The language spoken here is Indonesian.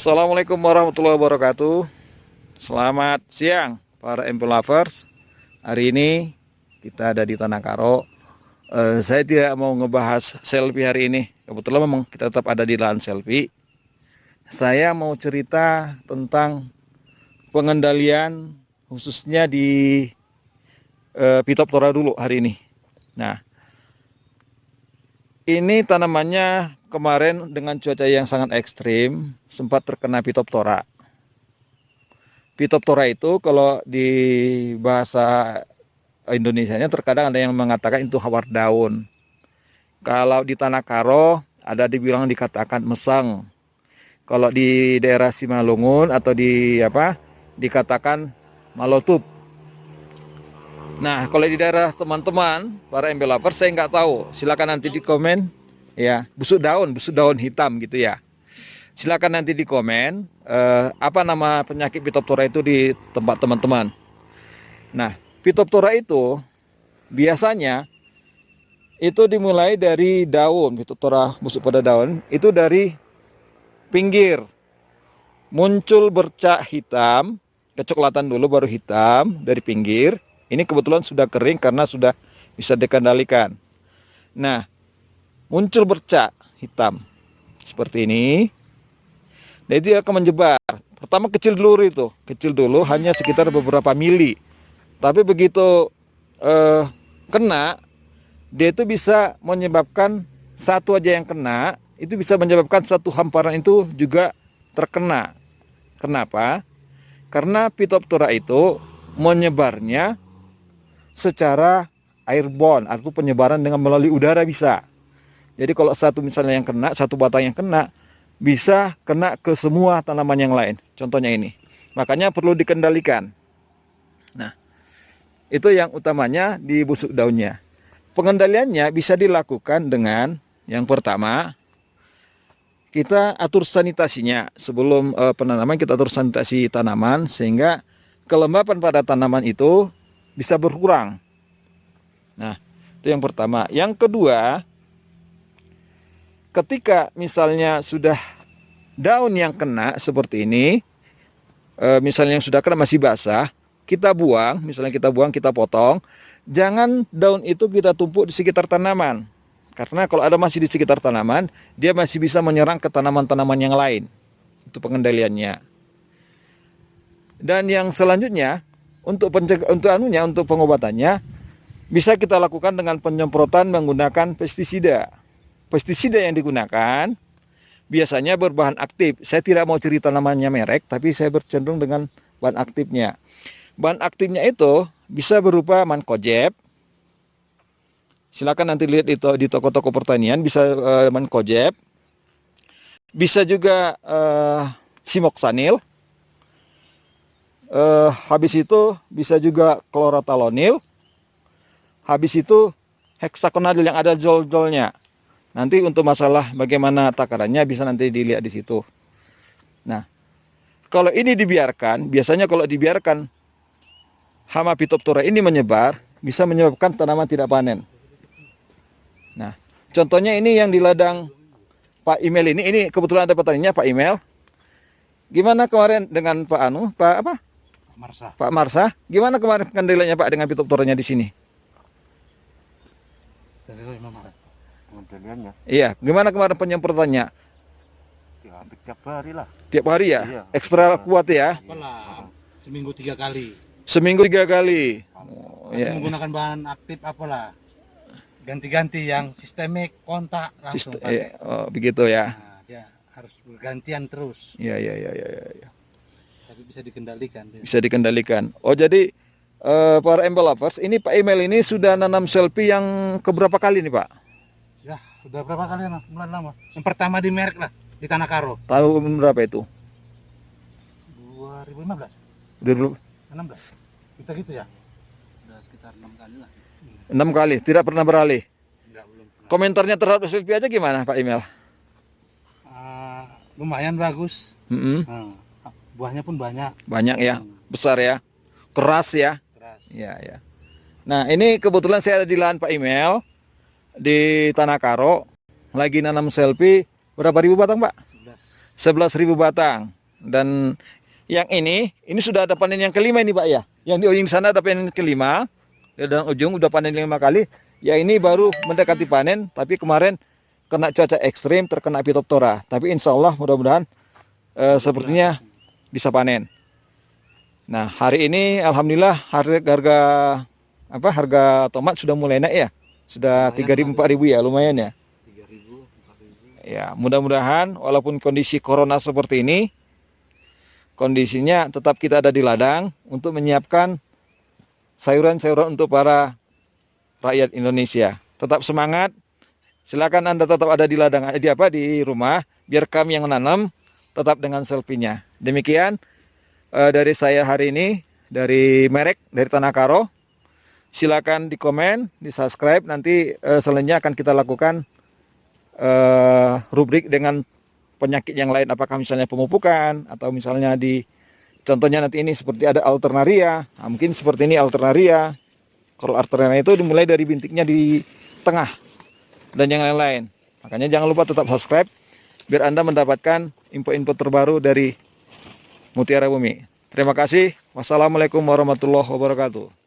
Assalamualaikum warahmatullahi wabarakatuh. Selamat siang para MP lovers. Hari ini kita ada di Tanah Karo. Saya tidak mau ngebahas selfie hari ini. Kebetulan memang kita tetap ada di lahan selfie. Saya mau cerita tentang pengendalian khususnya di Phytophthora dulu hari ini. Nah, ini tanamannya kemarin dengan cuaca yang sangat ekstrim sempat terkena Phytophthora. Phytophthora itu kalau di bahasa Indonesianya terkadang ada yang mengatakan itu hawar daun. Kalau di Tanah Karo ada dibilang dikatakan meseng. Kalau di daerah Simalungun atau dikatakan malotup. Nah, kalau di daerah teman-teman para MB lover saya nggak tahu. Silakan nanti di komen ya, busuk daun hitam gitu ya. Silakan nanti di komen apa nama penyakit Phytophthora itu di tempat teman-teman. Nah, Phytophthora itu biasanya itu dimulai dari daun. Phytophthora busuk pada daun itu dari pinggir muncul bercak hitam, kecoklatan dulu baru hitam dari pinggir. Ini kebetulan sudah kering karena sudah bisa dikendalikan. Nah, muncul bercak hitam seperti ini. Dan itu akan menyebar. Pertama kecil dulu hanya sekitar beberapa mili. Tapi begitu kena, dia itu bisa menyebabkan satu aja yang kena, itu bisa menyebabkan satu hamparan itu juga terkena. Kenapa? Karena Phytophthora itu menyebarnya secara airborne atau penyebaran dengan melalui udara bisa. Jadi kalau satu misalnya yang kena, satu batang yang kena, bisa kena ke semua tanaman yang lain. Contohnya ini. Makanya perlu dikendalikan. Nah, itu yang utamanya di busuk daunnya. Pengendaliannya bisa dilakukan dengan yang pertama, kita atur sanitasinya. Sebelum penanaman kita atur sanitasi tanaman sehingga kelembapan pada tanaman itu bisa berkurang. Nah, itu yang pertama. Yang kedua, ketika misalnya sudah daun yang kena seperti ini, misalnya yang sudah kena masih basah, kita buang, misalnya kita buang, kita potong. Jangan daun itu kita tumpuk di sekitar tanaman. Karena kalau ada masih di sekitar tanaman, dia masih bisa menyerang ke tanaman-tanaman yang lain. Itu pengendaliannya. Dan yang selanjutnya, untuk pengobatannya, bisa kita lakukan dengan penyemprotan menggunakan pestisida. Pestisida yang digunakan biasanya berbahan aktif. Saya tidak mau cerita namanya merek, tapi saya bercenderung dengan bahan aktifnya. Bahan aktifnya itu bisa berupa mancozeb. Silakan nanti lihat di toko-toko pertanian, bisa mancozeb. Bisa juga simoksanil. Habis itu bisa juga klorotalonil. Habis itu heksakonazil yang ada jol-jolnya. Nanti untuk masalah bagaimana takarannya bisa nanti dilihat di situ. Nah, kalau ini dibiarkan, biasanya kalau dibiarkan hama Phytophthora ini menyebar, bisa menyebabkan tanaman tidak panen. Nah, contohnya ini yang di ladang Pak Imel ini kebetulan ada petaninya Pak Imel. Gimana kemarin dengan Pak Marsa. Pak Marsa? Gimana kemarin pengendaliannya Pak dengan Phytophthoranya di sini? Dari Imam Maret. Pengendaliannya Iya, gimana kemarin penyemprotannya? ya hampir tiap hari lah. Tiap hari ya? Iya. Ekstra kuat ya? Apalah, seminggu 3 kali. Seminggu 3 kali. Oh, ya. Menggunakan bahan aktif apalah. Ganti-ganti yang sistemik, kontak langsung pakai. Begitu ya. Nah, dia harus bergantian terus. Ya. Tapi bisa dikendalikan. Bisa dikendalikan. Oh, jadi para MB lovers, ini Pak Emil ini sudah nanam selfie yang keberapa kali nih Pak? Ya, sudah berapa kali ya, bulan lama. Yang pertama di merek lah, di Tanah Karo. Tahun berapa itu? 2015. 16 Kita gitu ya. Sudah sekitar 6 kali lah. 6 kali, tidak pernah beralih. Enggak, belum pernah. Komentarnya terhadap selfie aja gimana Pak Emil? Lumayan bagus. Buahnya pun banyak. Banyak ya, besar ya, keras ya. Keras. Ya. Nah, ini kebetulan saya ada di lahan Pak Emil di Tanah Karo, lagi nanam selfie. Berapa ribu batang Pak? 11.000 batang. Dan yang ini sudah ada panen yang kelima ini Pak ya. Yang di ujung sana ada panen kelima. Di ujung udah panen 5 kali. Ya ini baru mendekati panen, tapi kemarin kena cuaca ekstrim, terkena Phytophthora. Tapi insya Allah mudah-mudahan sepertinya bisa panen. Nah hari ini alhamdulillah harga tomat sudah mulai naik ya. Sudah 3.000 4.000 ya, lumayan ya. 3.000 4.000. Ya, mudah-mudahan walaupun kondisi corona seperti ini, kondisinya tetap kita ada di ladang untuk menyiapkan sayuran-sayuran untuk para rakyat Indonesia. Tetap semangat. Silakan Anda tetap ada di ladang, di rumah, biar kami yang menanam tetap dengan selfie-nya. Demikian dari saya hari ini, dari Merek, dari Tanah Karo. Silakan di komen, di subscribe. Nanti selanjutnya akan kita lakukan rubrik dengan penyakit yang lain. Apakah misalnya pemupukan, atau misalnya contohnya nanti ini seperti ada alternaria. Nah, mungkin seperti ini alternaria. Kalau alternaria itu dimulai dari bintiknya di tengah dan yang lain-lain. Makanya jangan lupa tetap subscribe biar Anda mendapatkan info-info terbaru dari Mutiara Bumi. Terima kasih. Wassalamualaikum warahmatullahi wabarakatuh.